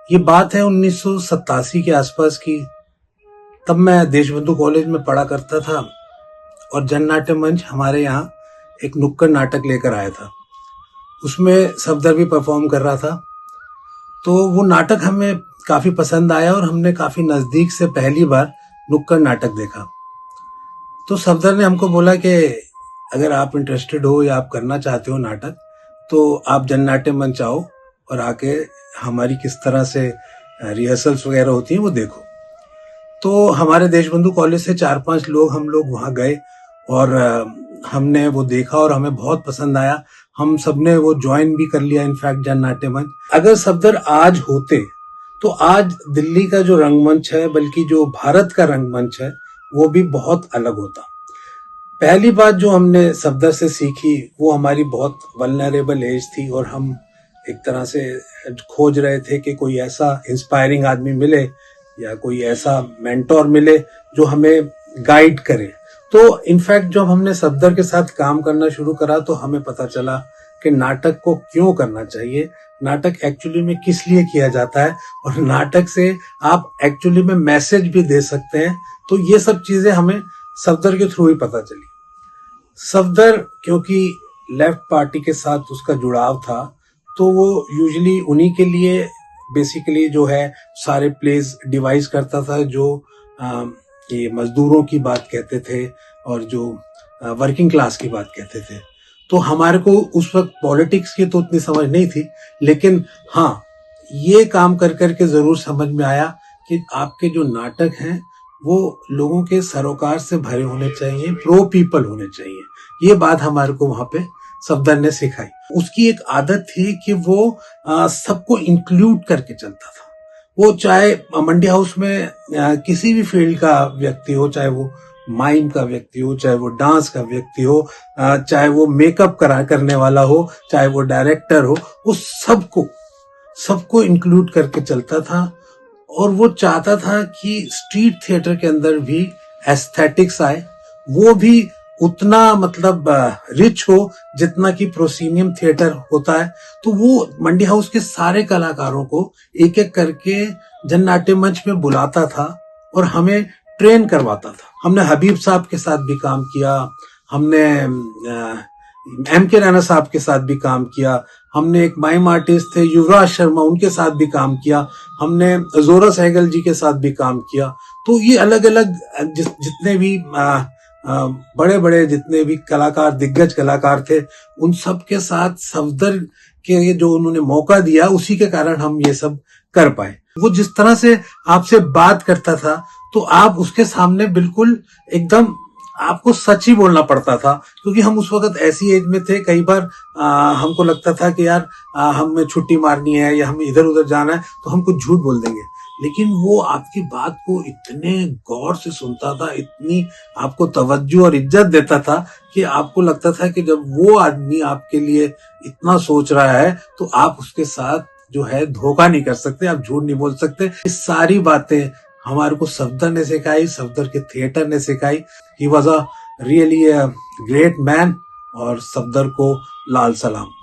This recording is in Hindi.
ये बात है 1987 के आसपास की। तब मैं देशबंधु कॉलेज में पढ़ा करता था और जननाट्य मंच हमारे यहाँ एक नुक्कड़ नाटक लेकर आया था। उसमें सफदर भी परफॉर्म कर रहा था। तो वो नाटक हमें काफ़ी पसंद आया और हमने काफ़ी नज़दीक से पहली बार नुक्कड़ नाटक देखा। तो सफदर ने हमको बोला कि अगर आप इंटरेस्टेड हो या आप करना चाहते हो नाटक, तो आप जननाट्य मंच आओ और आके हमारी किस तरह से रिहर्सल्स वगैरह होती हैं वो देखो। तो हमारे देशबंधु कॉलेज से 4-5 लोग हम लोग वहाँ गए और हमने वो देखा और हमें बहुत पसंद आया। हम सबने वो ज्वाइन भी कर लिया इनफैक्ट जननाट्य मंच। अगर सफदर आज होते तो आज दिल्ली का जो रंगमंच है, बल्कि जो भारत का रंगमंच है, वो भी बहुत अलग होता। पहली बात जो हमने सफदर से सीखी वो हमारी बहुत वल्नरेबल एज थी और हम एक तरह से खोज रहे थे कि कोई ऐसा इंस्पायरिंग आदमी मिले या कोई ऐसा मेंटोर मिले जो हमें गाइड करे। तो इनफैक्ट जब हमने सफदर के साथ काम करना शुरू करा तो हमें पता चला कि नाटक को क्यों करना चाहिए, नाटक एक्चुअली में किस लिए किया जाता है और नाटक से आप एक्चुअली में मैसेज भी दे सकते हैं। तो ये सब चीजें हमें सफदर के थ्रू ही पता चली। सफदर क्योंकि लेफ्ट पार्टी के साथ उसका जुड़ाव था, तो वो यूजुअली उन्हीं के लिए बेसिकली जो है सारे प्लेस डिवाइस करता था जो ये मजदूरों की बात कहते थे और जो वर्किंग क्लास की बात कहते थे। तो हमारे को उस वक्त पॉलिटिक्स की तो उतनी समझ नहीं थी, लेकिन हाँ, ये काम कर करके जरूर समझ में आया कि आपके जो नाटक हैं वो लोगों के सरोकार से भरे होने चाहिए, प्रो पीपल होने चाहिए। ये बात हमारे को वहां पे सफदर ने सिखाई। उसकी एक आदत थी कि वो सबको इंक्लूड करके चलता था। वो चाहे मंडी हाउस में किसी भी फील्ड का व्यक्ति हो, चाहे वो माइम का व्यक्ति हो, चाहे वो डांस का व्यक्ति हो, चाहे वो मेकअप करने वाला हो, चाहे वो डायरेक्टर हो, वो सबको इंक्लूड करके चलता था। और वो चाहता था कि स्ट्रीट थिएटर के अंदर भी एस्थेटिक्स आए, वो भी उतना मतलब रिच हो जितना कि प्रोसीनियम थिएटर होता है। तो वो मंडी हाउस के सारे कलाकारों को एक एक करके जननाट्य मंच में बुलाता था और हमें ट्रेन करवाता था। हमने हबीब साहब के साथ भी काम किया, हमने M.K. रैना साहब के साथ भी काम किया, हमने एक माइम आर्टिस्ट थे युवराज शर्मा, उनके साथ भी काम किया, हमने जोरा सहगल जी के साथ भी काम किया। तो ये अलग अलग जितने भी बड़े बड़े जितने भी कलाकार, दिग्गज कलाकार थे, उन सब के साथ सफदर के जो उन्होंने मौका दिया, उसी के कारण हम ये सब कर पाए। वो जिस तरह से आपसे बात करता था तो आप उसके सामने बिल्कुल एकदम आपको सच ही बोलना पड़ता था, क्योंकि हम उस वक्त ऐसी एज में थे। कई बार हमको लगता था कि यार हमें छुट्टी मारनी है या हमें इधर उधर जाना है तो हम कुछ झूठ बोल देंगे, लेकिन वो आपकी बात को इतने गौर से सुनता था, इतनी आपको तवज्जो और इज्जत देता था कि आपको लगता था कि जब वो आदमी आपके लिए इतना सोच रहा है तो आप उसके साथ जो है धोखा नहीं कर सकते, आप झूठ नहीं बोल सकते। ये सारी बातें हमारे को सफदर ने सिखाई, सफदर के थिएटर ने सिखाई। He was a really great man और सफदर को लाल सलाम।